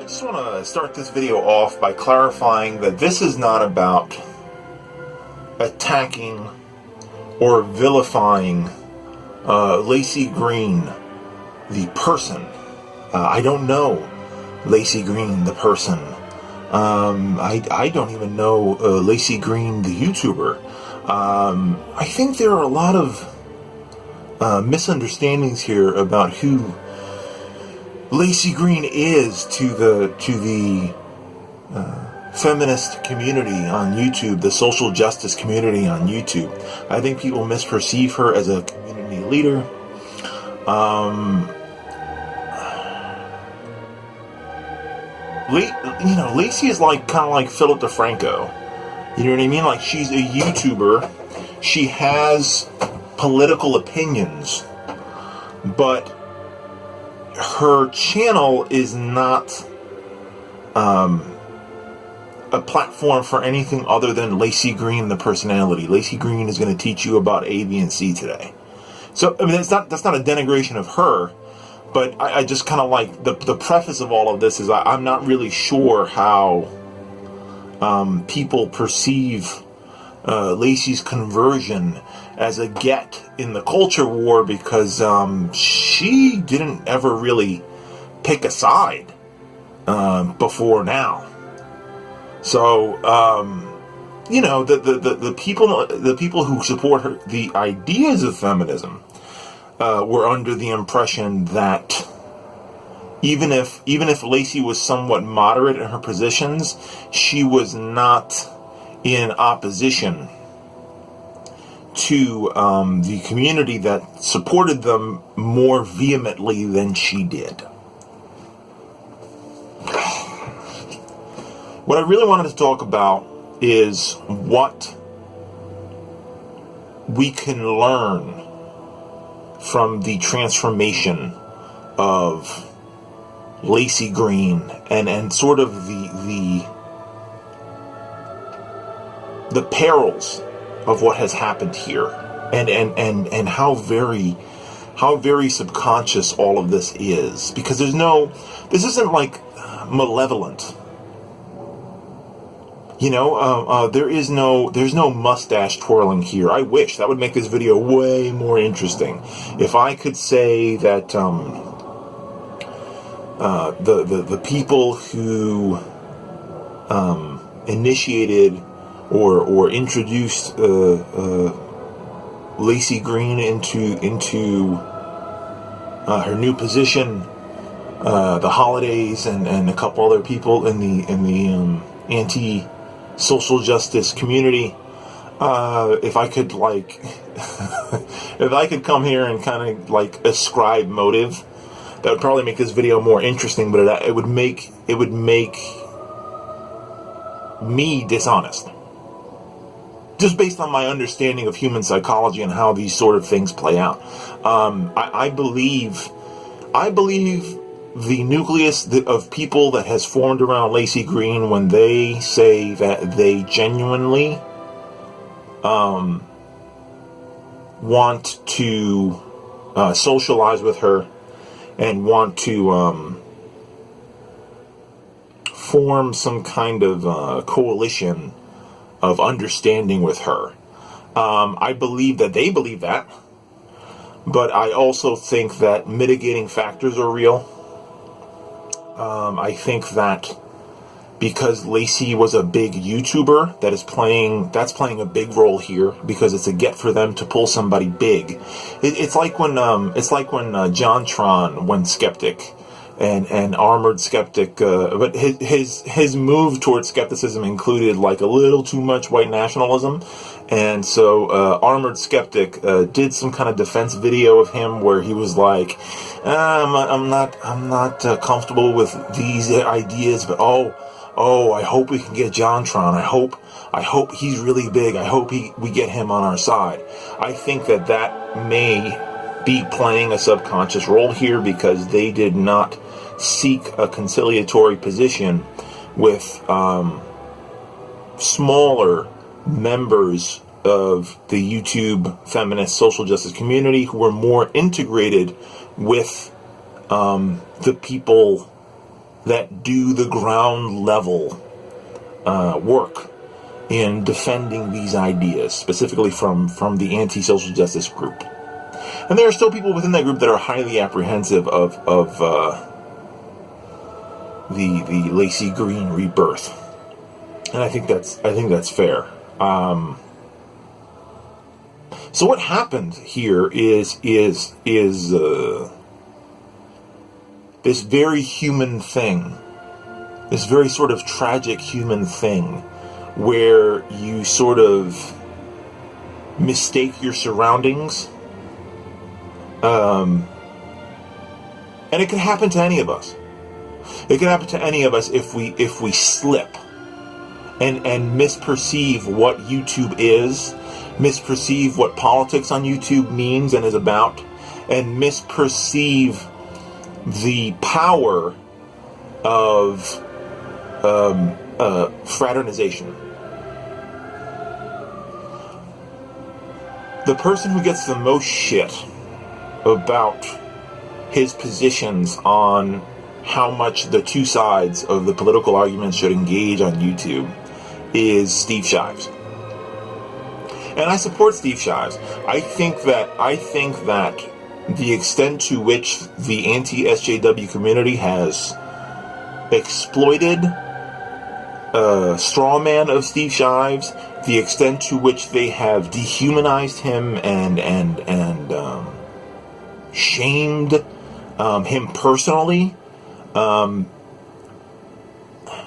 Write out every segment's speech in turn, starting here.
I just want to start this video off by clarifying that this is not about attacking or vilifying Lacey Green, the person. I don't know Lacey Green, the person. I don't even know Lacey Green, the YouTuber. I think there are a lot of misunderstandings here about who Lacey Green is to the feminist community on YouTube, the social justice community on YouTube. I think people misperceive her as a community leader. Lacey is kind of like Philip DeFranco. You know what I mean? Like, she's a YouTuber. She has political opinions, but her channel is not a platform for anything other than Lacey Green, the personality. Lacey Green is going to teach you about A, B, and C today. So, I mean, that's not a denigration of her, but I just kind of like the preface of all of this is I'm not really sure how people perceive Lacey's conversion as a get in the culture war, because she didn't ever really pick a side before now. So the people who support her, the ideas of feminism, were under the impression that even if Lacey was somewhat moderate in her positions, she was not in opposition to the community that supported them more vehemently than she did. What I really wanted to talk about is what we can learn from the transformation of Lacey Green and sort of the perils of what has happened here, and how very subconscious all of this is, because this isn't like malevolent. There's no mustache twirling here. I wish that would make this video way more interesting. If I could say that the people who initiated or introduced Lacey Green into her new position, the holidays, and a couple other people in the anti-social justice community, if I could if I could come here and kind of ascribe motive, that would probably make this video more interesting, but it would make me dishonest, just based on my understanding of human psychology and how these sort of things play out. I believe the nucleus of people that has formed around Lacey Green, when they say that they genuinely want to socialize with her and want to form some kind of coalition of understanding with her. I believe that they believe that, but I also think that mitigating factors are real. I think that because Lacey was a big YouTuber, that's playing a big role here, because it's a get for them to pull somebody big. It's like when JonTron went skeptic and armored skeptic, but his move towards skepticism included a little too much white nationalism, and so armored skeptic did some kind of defense video of him where he was like, I'm not comfortable with these ideas, but I hope we can get JonTron. I hope he's really big. I hope we get him on our side. I think that may be playing a subconscious role here, because they did not seek a conciliatory position with smaller members of the YouTube feminist social justice community who were more integrated with the people that do the ground level work in defending these ideas, specifically from the anti-social justice group. And there are still people within that group that are highly apprehensive of the Lacey Green rebirth, and I think that's fair. So what happened here is this very human thing, this very sort of tragic human thing, where you sort of mistake your surroundings. And it could happen to any of us. It could happen to any of us if we slip and misperceive what YouTube is, misperceive what politics on YouTube means and is about, and misperceive the power of fraternization. The person who gets the most shit about his positions on how much the two sides of the political argument should engage on YouTube is Steve Shives. And I support Steve Shives. I think that the extent to which the anti-SJW community has exploited straw man of Steve Shives, the extent to which they have dehumanized him and shamed him personally,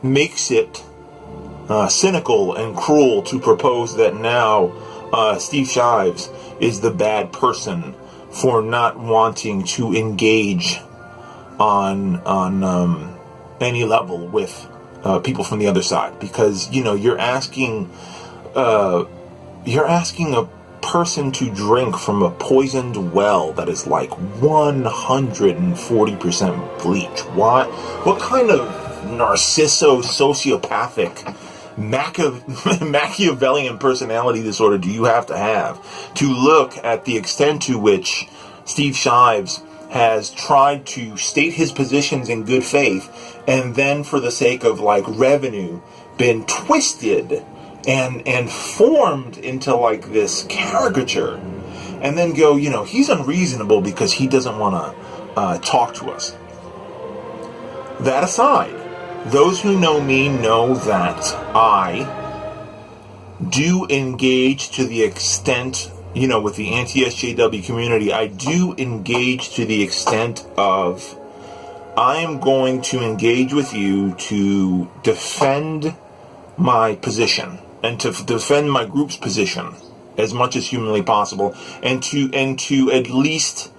makes it cynical and cruel to propose that now Steve Shives is the bad person for not wanting to engage on any level with people from the other side, because you're asking a person to drink from a poisoned well that is like 140% bleach. What kind of sociopathic Machiavellian personality disorder do you have to look at the extent to which Steve Shives has tried to state his positions in good faith, and then for the sake of revenue been twisted and formed into this caricature, and then go, he's unreasonable because he doesn't want to talk to us. That aside, those who know me know that I do engage to the extent, with the anti-SJW community, I do engage to the extent of I am going to engage with you to defend my position and to defend my group's position as much as humanly possible, and to at least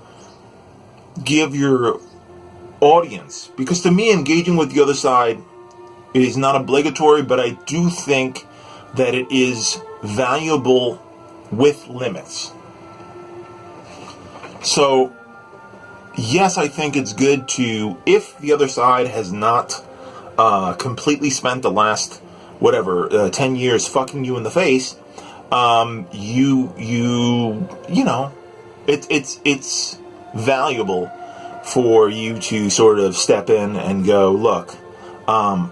give your audience, because to me engaging with the other side is not obligatory, but I do think that it is valuable with limits. So yes, I think it's good to, if the other side has not completely spent the last 10 years fucking you in the face, it's valuable for you to sort of step in and go, look,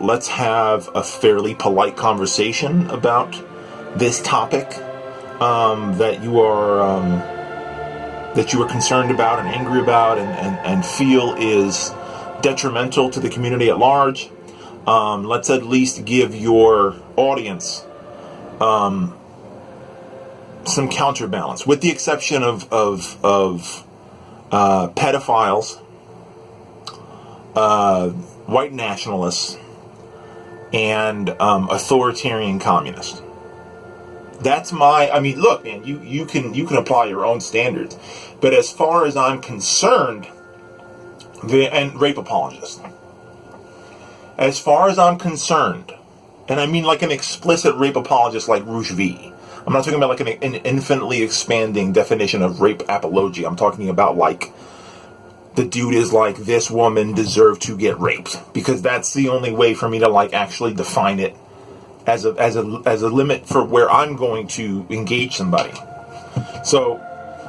let's have a fairly polite conversation about this topic that you are concerned about and angry about and feel is detrimental to the community at large. Let's at least give your audience some counterbalance, with the exception of pedophiles, white nationalists, and authoritarian communists. That's look, man, you can apply your own standards, but as far as I'm concerned, and rape apologists, as far as I'm concerned, and I mean like an explicit rape apologist like Rouge V. I'm not talking about like an infinitely expanding definition of rape apology. I'm talking about like the dude is like, this woman deserved to get raped, because that's the only way for me to like actually define it as a limit for where I'm going to engage somebody. So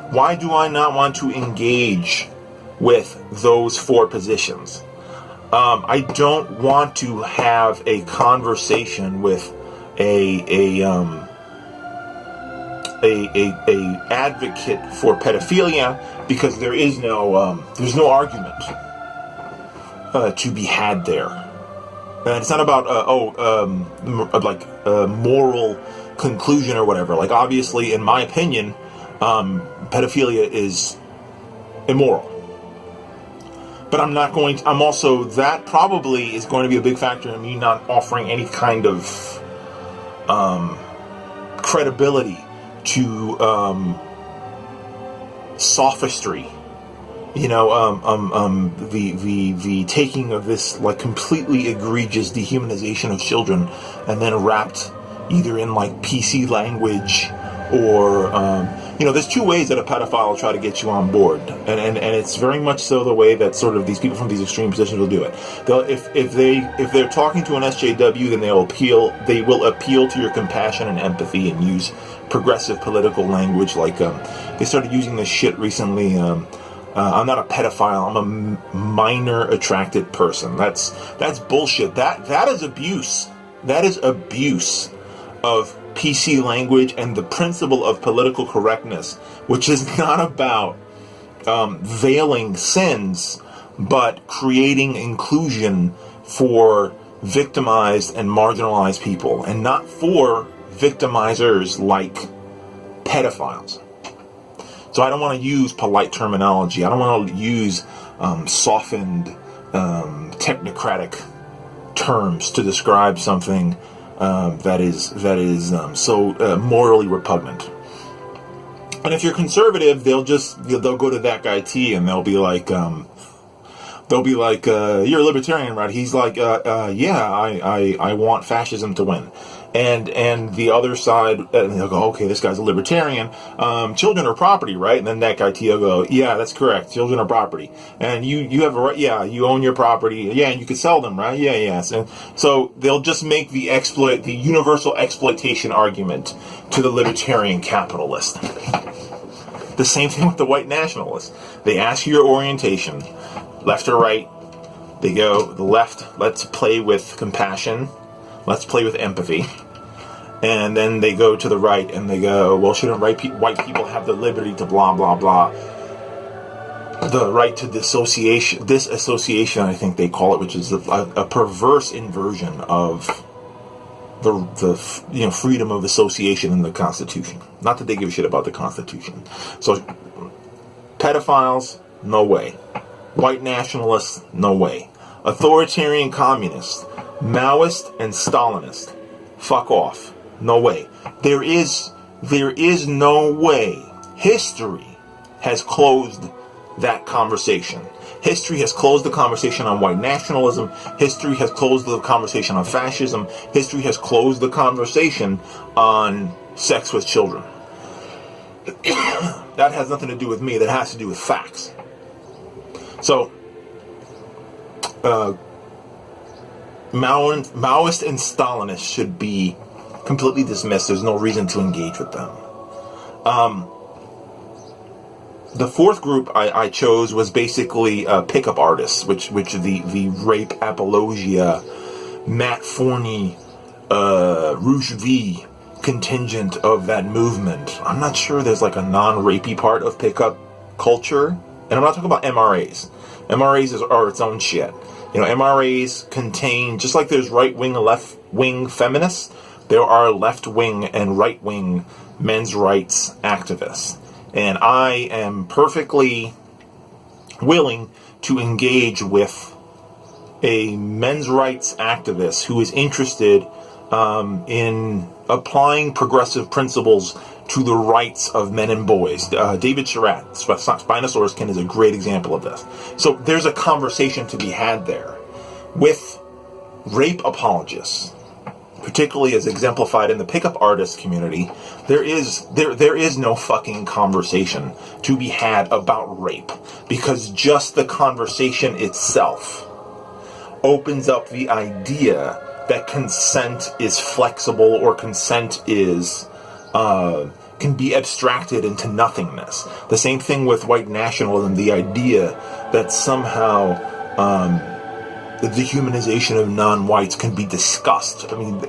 why do I not want to engage with those four positions? I don't want to have a conversation with a advocate for pedophilia, because there's no argument to be had there. And it's not about moral conclusion or whatever. Like, obviously, in my opinion, pedophilia is immoral. But I'm also, that probably is going to be a big factor in me not offering any kind of credibility to sophistry. The taking of this like completely egregious dehumanization of children, and then wrapped either in like PC language or there's two ways that a pedophile will try to get you on board, and it's very much so the way that sort of these people from these extreme positions will do it. If they're talking to an SJW, then they will appeal to your compassion and empathy and use progressive political language. Like they started using this shit recently. I'm not a pedophile. I'm a minor attracted person. That's bullshit. That is abuse. That is abuse of PC language and the principle of political correctness, which is not about veiling sins, but creating inclusion for victimized and marginalized people, and not for victimizers like pedophiles. So I don't want to use polite terminology. I don't want to use softened, technocratic terms to describe something that is so morally repugnant. And if you're conservative, they'll go to that guy T, and they'll be like, you're a libertarian, right? He's like, yeah, I want fascism to win. And the other side, and they'll go, okay, this guy's a libertarian. Children are property, right? And then that guy T will go, yeah, that's correct. Children are property. And you have a right, yeah, you own your property. Yeah, and you could sell them, right? Yeah, yes. And so they'll just make the universal exploitation argument to the libertarian capitalist. The same thing with the white nationalists. They ask you your orientation, left or right. They go, the left, let's play with compassion. Let's play with empathy. And then they go to the right and they go, well, shouldn't white people have the liberty to blah, blah, blah. The right to disassociation, I think they call it, which is a perverse inversion of the freedom of association in the Constitution. Not that they give a shit about the Constitution. So, pedophiles, no way. White nationalists, no way. Authoritarian communists, Maoist and Stalinist, fuck off. No way. There is no way. History has closed that conversation. History has closed the conversation on white nationalism. History has closed the conversation on fascism. History has closed the conversation on sex with children. That has nothing to do with me. That has to do with facts. So, Maoist and Stalinist should be completely dismissed. There's no reason to engage with them. The fourth group I chose was basically pickup artists, which the rape apologia, Matt Forney, Rouge V contingent of that movement. I'm not sure there's like a non-rapey part of pickup culture, and I'm not talking about MRAs. MRAs are its own shit. MRAs contain, just like there's right-wing and left-wing feminists, there are left-wing and right-wing men's rights activists. And I am perfectly willing to engage with a men's rights activist who is interested in applying progressive principles to the rights of men and boys. David Surratt, Spinosaurus is a great example of this. So there's a conversation to be had there with rape apologists, particularly as exemplified in the pickup artist community. There is no fucking conversation to be had about rape, because just the conversation itself opens up the idea that consent is flexible, or consent is can be abstracted into nothingness. The same thing with white nationalism, the idea that somehow the dehumanization of non-whites can be discussed. I mean,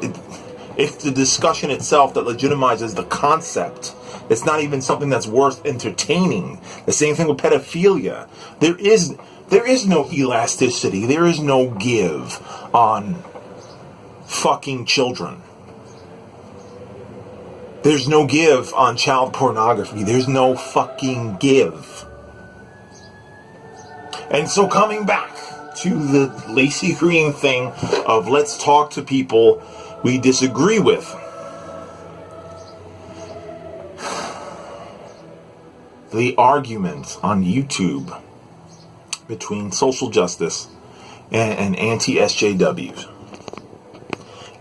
it's the discussion itself that legitimizes the concept. It's not even something that's worth entertaining. The same thing with pedophilia. There is no elasticity. There is no give on fucking children. There's no give on child pornography. There's no fucking give. And so coming back to the Lacey Green thing of let's talk to people we disagree with. The argument on YouTube between social justice and anti-SJWs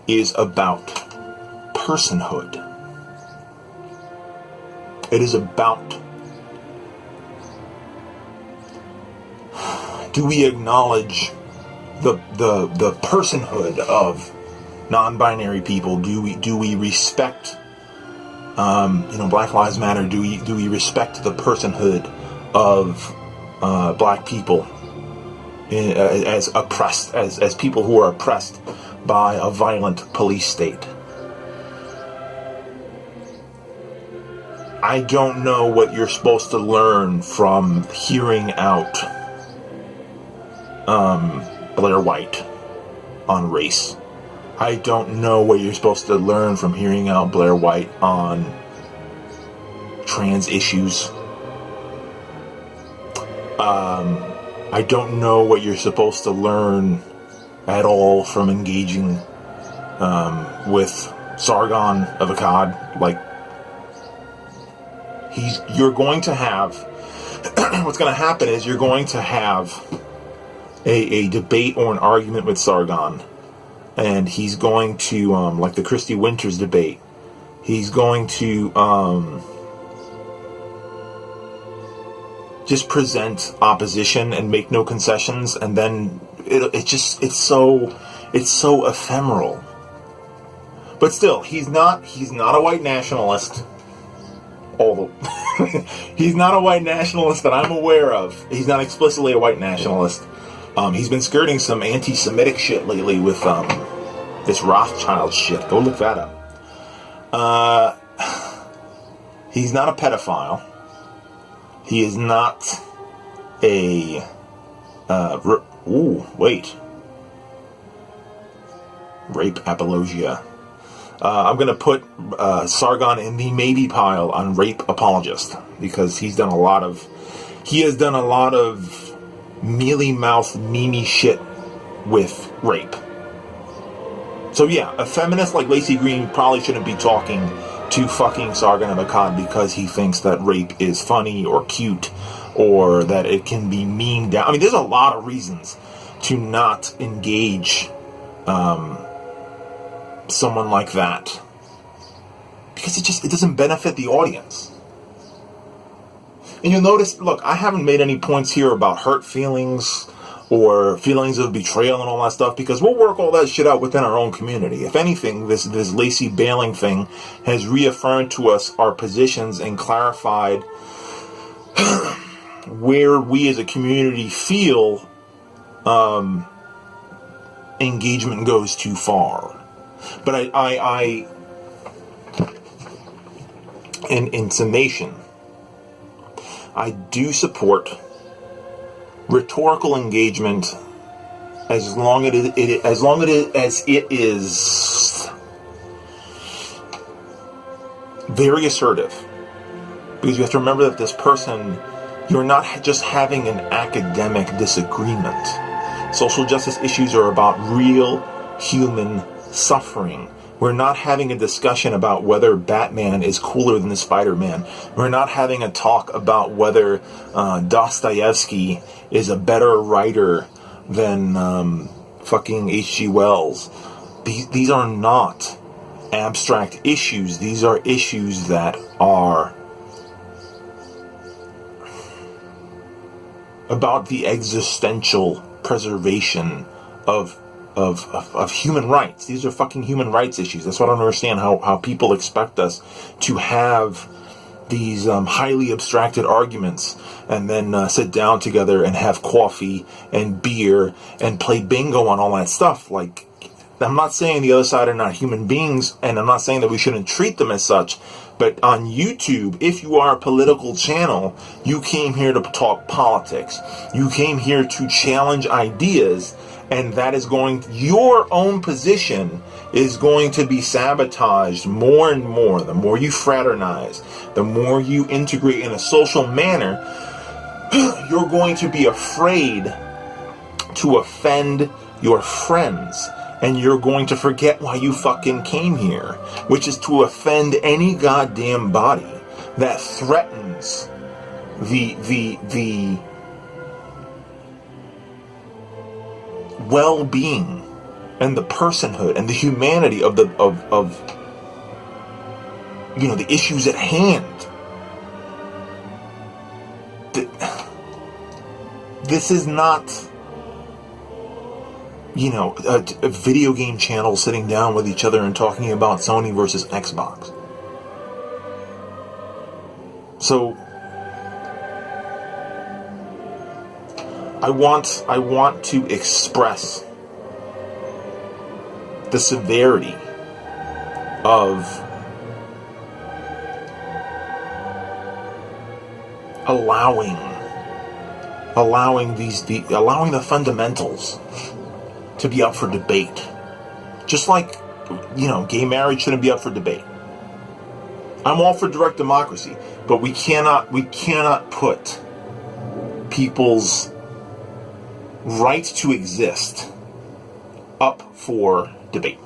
is about personhood. It is about, do we acknowledge the personhood of non-binary people? Do we respect Black Lives Matter? Do we respect the personhood of black people as oppressed, as people who are oppressed by a violent police state? I don't know what you're supposed to learn from hearing out Blair White on race. I don't know what you're supposed to learn from hearing out Blair White on trans issues. I don't know what you're supposed to learn at all from engaging with Sargon of Akkad. Like, you're going to have, what's going to happen is you're going to have a debate or an argument with Sargon, and he's going to, like the Christy Winters debate, he's going to just present opposition and make no concessions, and then it's so ephemeral. But still, he's not a white nationalist. Although he's not a white nationalist that I'm aware of. He's not explicitly a white nationalist. He's been skirting some anti-Semitic shit lately with this Rothschild shit. Go look that up. He's not a pedophile. He is not a rape apologia. I'm going to put Sargon in the maybe pile on rape apologist, because he has done a lot of mealy-mouthed, meme shit with rape. So yeah, a feminist like Lacey Green probably shouldn't be talking to fucking Sargon of Akkad because he thinks that rape is funny or cute, or that it can be memed down. I mean, there's a lot of reasons to not engage someone like that, because it doesn't benefit the audience. And you'll notice, look, I haven't made any points here about hurt feelings or feelings of betrayal and all that stuff, because we'll work all that shit out within our own community. If anything, this Lacey bailing thing has reaffirmed to us our positions and clarified where we as a community feel engagement goes too far. But I in summation, I do support rhetorical engagement as long as it is very assertive. Because you have to remember that this person, you're not just having an academic disagreement. Social justice issues are about real human suffering. We're not having a discussion about whether Batman is cooler than the Spider-Man. We're not having a talk about whether Dostoevsky is a better writer than fucking H.G. Wells. These are not abstract issues. These are issues that are about the existential preservation of human rights. These are fucking human rights issues. That's what I don't understand, how people expect us to have these highly abstracted arguments and then sit down together and have coffee and beer and play bingo and all that stuff. Like, I'm not saying the other side are not human beings, and I'm not saying that we shouldn't treat them as such, but on YouTube, if you are a political channel, you came here to talk politics. You came here to challenge ideas, and that is your own position is going to be sabotaged more and more. The more you fraternize, the more you integrate in a social manner, you're going to be afraid to offend your friends. And you're going to forget why you fucking came here, which is to offend any goddamn body that threatens the well-being and the personhood and the humanity of the issues at hand. This is not a video game channel sitting down with each other and talking about Sony versus Xbox. So I want to express the severity of allowing the fundamentals to be up for debate. Just like, gay marriage shouldn't be up for debate. I'm all for direct democracy, but we cannot put people's right to exist up for debate.